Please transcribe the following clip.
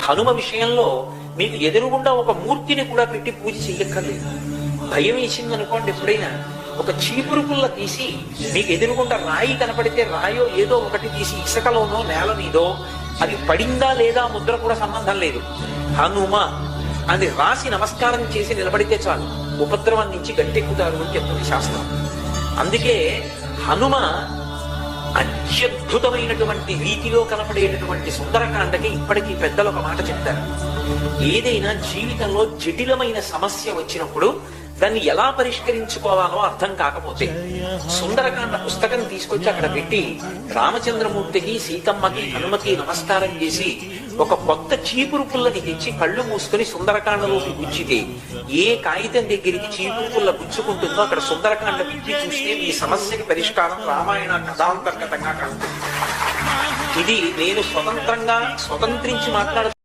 హనుమ విషయంలో మీకు ఎదురుగుండా ఒక మూర్తిని కూడా పెట్టి పూజ చెయ్యక్కర్లేదు. భయం వేసింది అనుకోండి, ఎప్పుడైనా ఒక చీపురు పుల్ల తీసి మీకు ఎదురుగుండా రాయి కనపడితే రాయో ఏదో ఒకటి తీసి ఇసుకలోనో నేల మీదో అది పడిందా లేదా ముద్ర కూడా సంబంధం లేదు, హనుమ అని రాసి నమస్కారం చేసి నిలబడితే చాలు, ఉపద్రవం నుంచి గట్టెక్కుతారు అని చెప్తుంది శాస్త్రం. అందుకే హనుమ అత్యద్భుతమైనటువంటి రీతిలో కనపడేటటువంటి సుందరకాండకి ఇప్పటికీ పెద్దలు ఒక మాట చెప్తారు. ఏదైనా జీవితంలో జటిలమైన సమస్య వచ్చినప్పుడు దాన్ని ఎలా పరిష్కరించుకోవాలో అర్థం కాకపోతే సుందరకాండ పుస్తకం తీసుకొచ్చి అక్కడ పెట్టి రామచంద్రమూర్తికి, సీతమ్మకి, హనుమకి నమస్కారం చేసి ఒక కొత్త చీపురు పుల్లని తెచ్చి కళ్ళు మూసుకుని సుందరకాండలోకి గుచ్చితే ఏ కాగితం దగ్గరికి చీపురు పుల్ల గుచ్చుకుంటుందో అక్కడ సుందరకాండ విప్పి చూస్తే మీ సమస్యకి పరిష్కారం రామాయణ కథాంతర్గతంగా కలుగుతుంది. ఇది నేను స్వతంత్రించి మాట్లాడుతూ